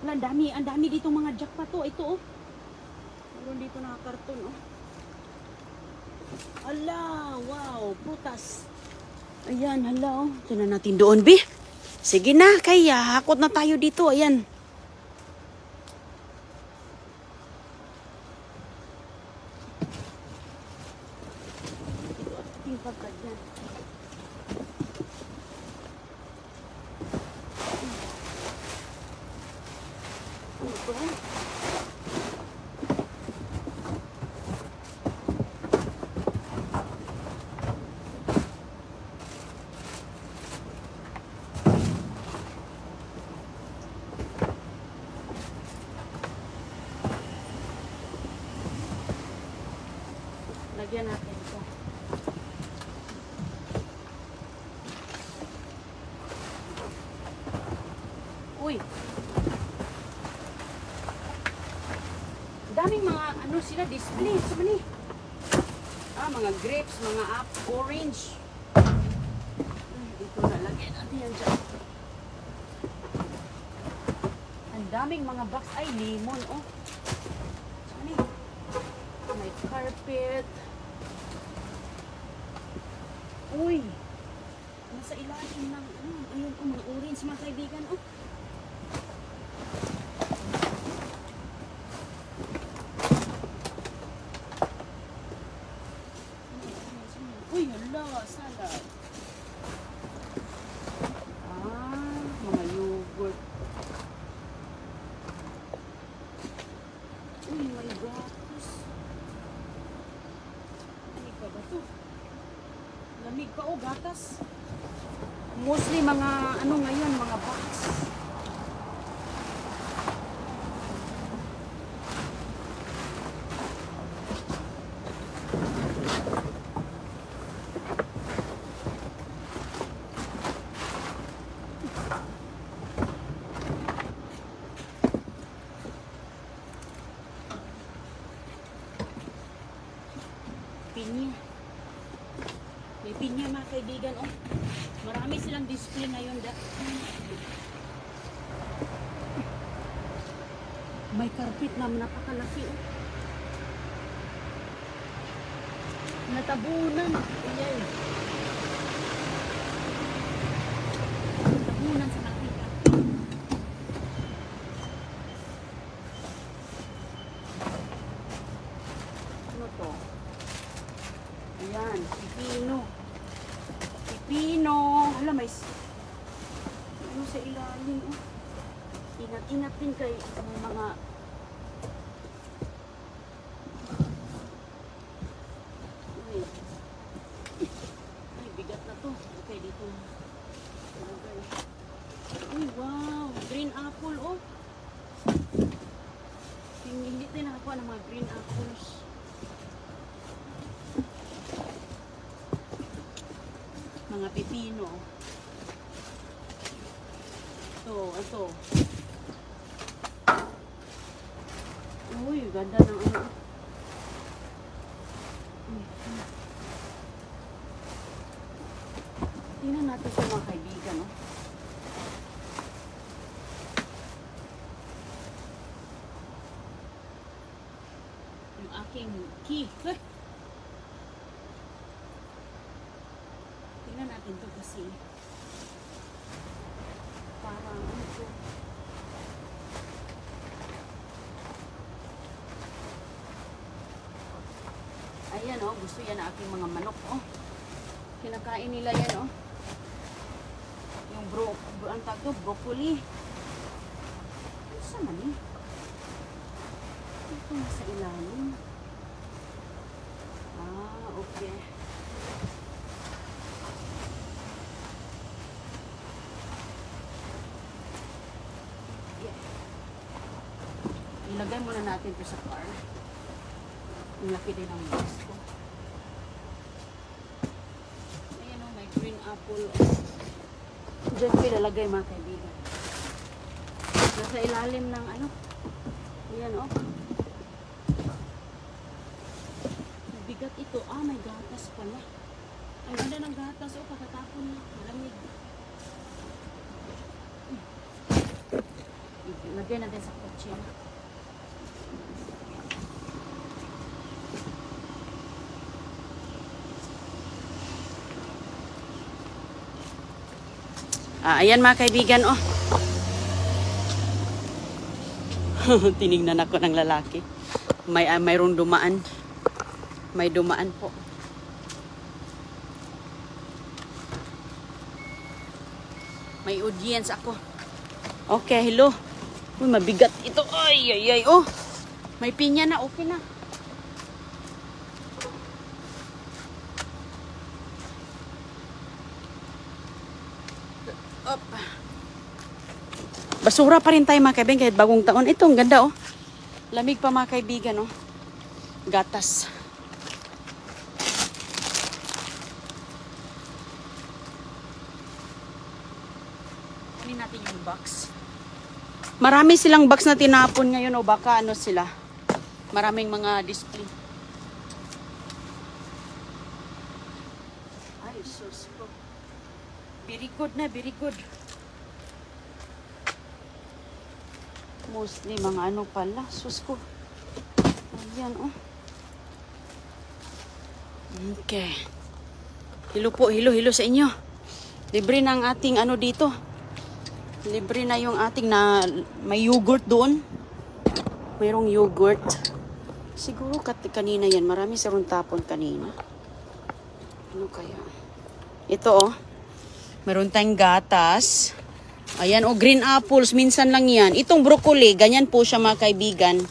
Wala, ang dami dito mga jackpot to. Ito oh. Meron dito nakakarton oh. Ala, wow, prutas. Ayan, hala oh. Ito na natin doon, Bi. Sige na, kaya hakot na tayo dito. Ayan. Ito at ating pagkadyan. Lagyan natin ito. Uy. Daming mga ano sila display. Sa mali. Mga grapes, mga orange. Dito na lagyan natin yan dyan. Ang daming mga box. Ay, lemon oh. Sa mali. May carpet. Uy, nasa ilalim ng ayun oh, mga orange mga kaibigan oh. Uy, hala, salad. Mga yogurt. Uy, my gatos. Ano ka ba to? Lamig pa o gatas. Mostly mga ano ngayon, mga box. Pinya. May pinya mga kaibigan oh. Marami silang display ngayon da. May carpet na napakalaki oh. Natabunan. Ayan. Natabunan sa makita. Ano to? Ayan, pipino. Pipino. Hala, may ano sa ilalim, oh. Ingat-ingat din kay mga ay, bigat na to. Okay, dito. Okay. Uy, wow. Green apple, oh. Hindi din nakakuha ng mga green apples. Mga pipino. Ito. Uy, ganda ng ano. Tingnan natin sa mga kaibigan, no? Yung aking key. Tingnan natin to kasi parang ano to. Ayan oh, gusto yan na aking mga manok oh. Kinakain nila yan oh. Yung ang tawag to, broccoli. Ano sa mali? Ito nasa ilalim. Okay. Ilagay muna natin ito sa car. Ang laki din ang box ko. Ayan o, may green apple. Diyan ko ilalagay mga kaibigan. Nasa ilalim ng ano. Ayan o. Bigat ito. May gatas pala. Ang ganda ng gatas o, pagkatapon na. Malamig. Lagay natin sa kotse. Ayan mga kaibigan, oh. Tinignan ako ng lalaki. Mayroong dumaan. May dumaan po. May audience ako. Okay, hello. Uy, mabigat ito. Ay, ay, ay, oh. May pinya na, okay na. Up. Basura pa rin tayo mga kaibigan kahit bagong taon. Ito, ang ganda, oh. Lamig pa mga kaibigan, oh. Gatas. Kunin natin yung box. Marami silang box na tinapon ngayon, o baka ano sila. Maraming mga display. Ay, sus ko. Very good na, very good. Mostly mga ano pala, sus ko. Ayan, oh. Okay. Hilo po, hilo sa inyo. Libre na ang ating ano dito. Libre na yung ating na may yogurt doon. Mayroong yogurt. Siguro kanina yan. Marami sarong tapon kanina. Ano kaya? Ito, oh. Meron tayong gatas. Ayan, oh, green apples. Minsan lang yan. Itong broccoli, ganyan po siya mga kaibigan.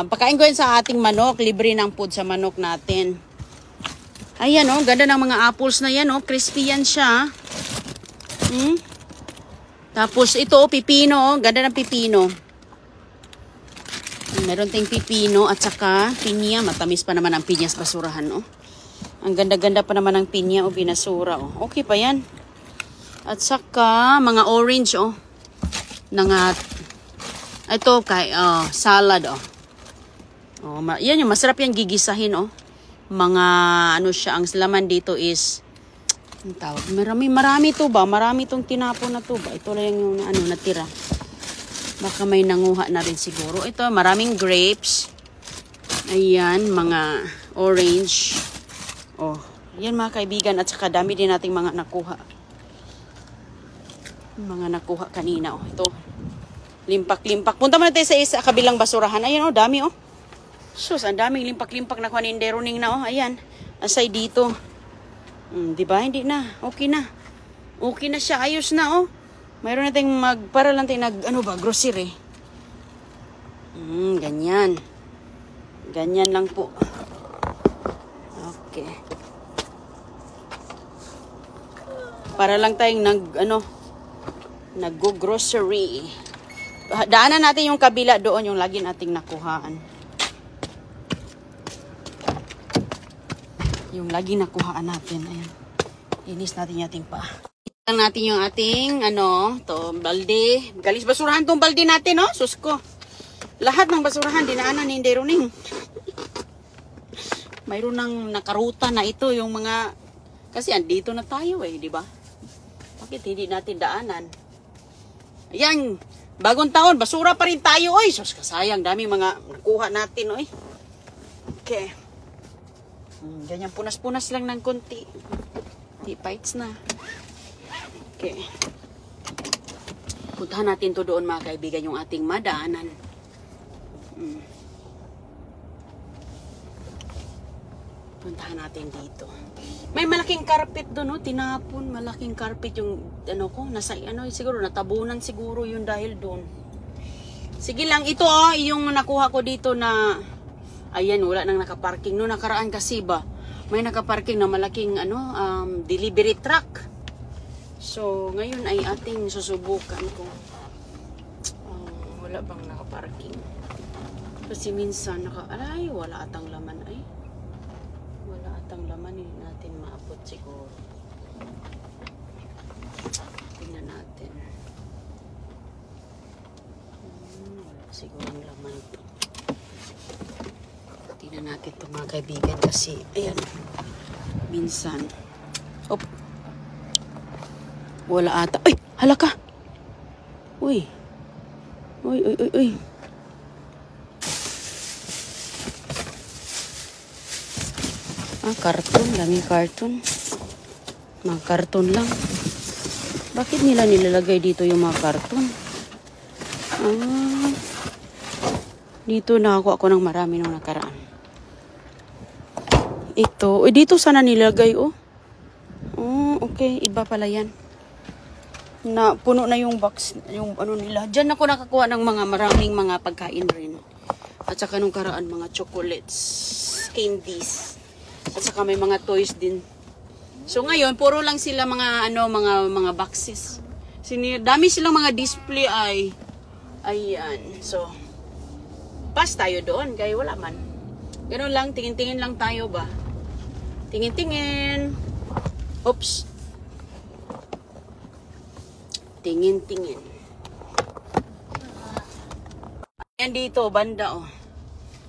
Pakain ko yan sa ating manok. Libre ng food sa manok natin. Ayan, oh. Ganda ng mga apples na yan, oh. Crispy yan siya. Tapos ito, oh, pipino, oh. Ganda ng pipino. Meron tayong pipino at saka pinya. Matamis pa naman ang pinya sa basurahan, oh. Ang ganda-ganda pa naman ng pinya, oh, binasura, oh. Okay pa yan. At saka mga orange, oh. Ito kay salad, oh. Oh, yan yung masarap yung gigisahin, oh. Mga ano siya, ang laman dito is ang tawag. Marami to ba? Marami tong tinapon na to ba? Ito lang yung ano natira. Baka may nanguha na rin siguro. Ito, maraming grapes. Ayan, mga orange. Oh, yan mga kaibigan. At saka dami din nating mga nakuha. Mga nakuha kanina, oh. Ito. Limpak-limpak. Punta muna tayo sa isa kabilang basurahan. Ayan, oh, dami, oh. Sus, ang daming limpak-limpak na kanindero ning na, oh. Ayan. Asay dito. Diba? Hindi na. Okay na. Okay na siya. Ayos na, oh. Mayroon natin para lang tayo grocery. Ganyan. Ganyan lang po. Okay. Para lang tayong nag-grocery. Daanan natin yung kabila doon, yung lagi nating nakuhaan. Yung lagi nakuhaan natin. Ayan. Inis natin yung ating pa. Inis natin yung ating, balde. Galis basurahan tong balde natin, no? Sus ko. Lahat ng basurahan, dinaanan ni Indero Ning. Mayroon ng nakaruta na ito, yung mga, kasi andito na tayo di ba? Bakit hindi natin daanan? Ayan, bagong taon, basura pa rin tayo, oy. Sus, kasayang, dami mga nakuha natin, oy. Okay. Ganyan, punas-punas lang ng konti. Di bites na. Okay. Puntahan natin to doon mga kaibigan, yung ating madaanan. Puntahan natin dito. May malaking carpet doon, no? Tinapon, malaking carpet yung siguro natabunan siguro yun dahil doon. Sige lang, ito yung nakuha ko dito na ayan, wala nang nakaparking. Noong nakaraan kasi ba, may nakaparking na malaking delivery truck. So, ngayon ay ating susubukan kung wala bang nakaparking. Kasi minsan, wala atang laman ay. Wala atang laman, hindi natin maabot siguro. Tingnan natin. Wala siguro ang laman ito. Tingnan natin ito mga kaibigan kasi, ayan, minsan, wala ata. Ay, hala ka. Uy, Uy, uy, uy, uy. Karton. Daming karton. Mga karton lang. Bakit nila nilalagay dito yung mga karton? Dito nakakuha ako ng marami nung nakaraan. Ito. Dito sana nilagay, oh. Okay. Iba pala yan. Na puno na yung box, yung ano nila. Diyan ako nakakuha ng mga maraming mga pagkain rin. At saka nung karaan, mga chocolates, candies. At saka may mga toys din. So ngayon, puro lang sila mga mga boxes. Dami silang mga display ay. Ayan. So pass tayo doon, kaya wala man. Ganun lang, tingin-tingin lang tayo ba? Tingin-tingin. Oops. Tingin-tingin. Ayan dito, banda, oh.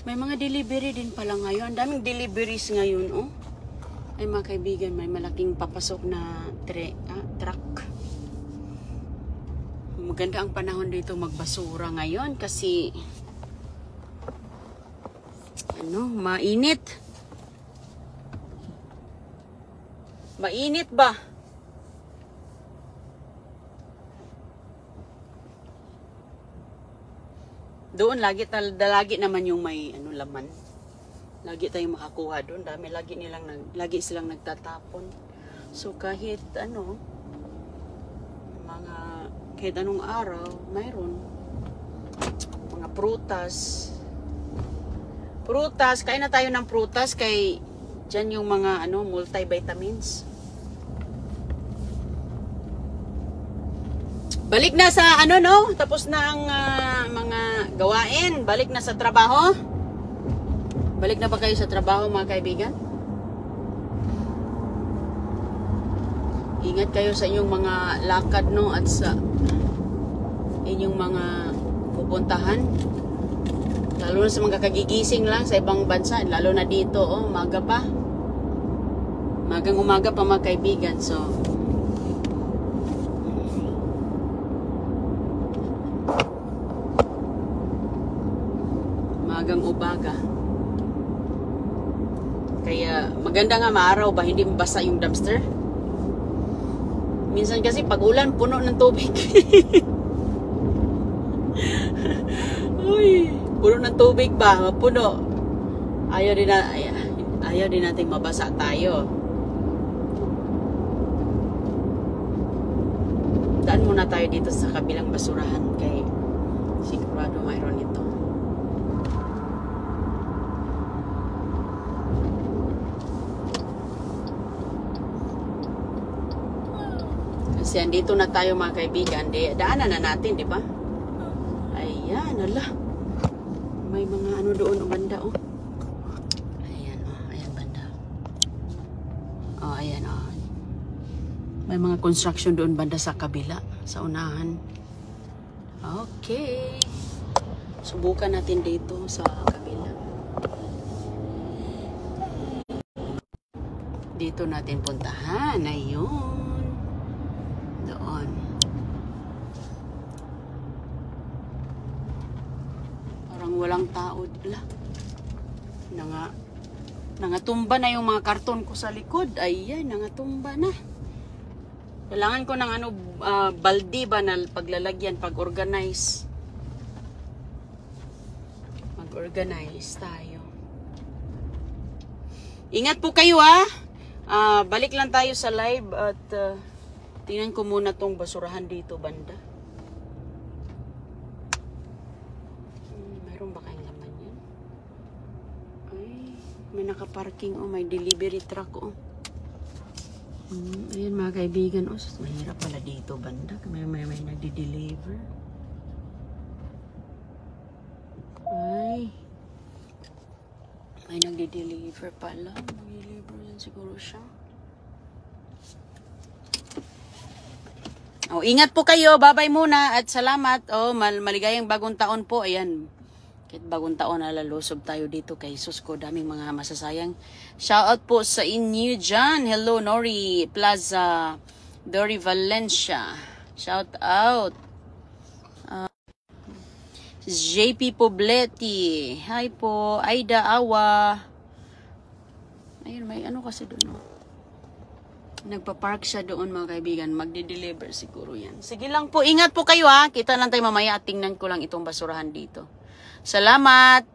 May mga delivery din pala ngayon. Ang daming deliveries ngayon, oh. Ay mga kaibigan, may malaking papasok na truck. Maganda ang panahon dito magbasura ngayon kasi mainit. Mainit ba? Doon lagi naman yung may laman. Lagi tayong makakuha doon. Lagi silang nagtatapon. So kahit kahit anong araw, mayroon mga prutas. Kain na tayo ng prutas kay dyan yung mga multivitamins. Balik na sa tapos na ang mga gawain. Balik na sa trabaho. Balik na ba kayo sa trabaho, mga kaibigan? Ingat kayo sa inyong mga lakad, at sa inyong mga pupuntahan. Lalo na sa mga kagigising lang sa ibang bansa, lalo na dito, umaga pa. Magang umaga pa, mga kaibigan. So magang umaga. Kaya maganda nga maaraw ba, hindi mabasa yung dumpster. Minsan kasi pag ulan, puno ng tubig. Uy, puno ng tubig ba? Puno. Ayaw din natin mabasa tayo. Daan muna tayo dito sa kabilang basurahan kay sigurado mayroon ito. Kasi andito na tayo, mga kaibigan. Daanan na natin, di ba? Ayan, ala. May mga doon, banda, oh. Ayan, ayan, banda. Ayan, May mga construction doon, banda sa kabila, sa unahan. Okay. Subukan natin dito sa kabila. Dito natin puntahan. Ayun. Doon. Parang walang tao. Nangatumba na yung mga karton ko sa likod. Ayan, nangatumba na. Kailangan ko ng baldi ba na paglalagyan, pag-organize. Mag-organize tayo. Ingat po kayo, balik lang tayo sa live at tingnan ko muna tong basurahan dito, banda. Mayroon ba kayong laman yan? Ay, may nakaparking, may delivery truck, Ayan, mga kaibigan, mahirap pala dito, banda. May nagdi-deliver. Ay, may nagdi-deliver pala. Mag-deliver yan siguro siya. Ingat po kayo. Bye-bye muna at salamat. Maligayang bagong taon po. Ayan. Kahit bagong taon, alalusob tayo dito kay Jesus ko. Daming mga masasayang. Shoutout po sa inyo dyan. Hello, Nori Plaza. Dori Valencia. Shout out. JP Pobleti. Hi po. Aida Awa. Ayun, may ano kasi doon. Nagpa-park siya doon mga kaibigan. Magde-deliver siguro yan. Sige lang po. Ingat po kayo ha. Kita lang tayo mamaya at tingnan ko lang itong basurahan dito. Salamat.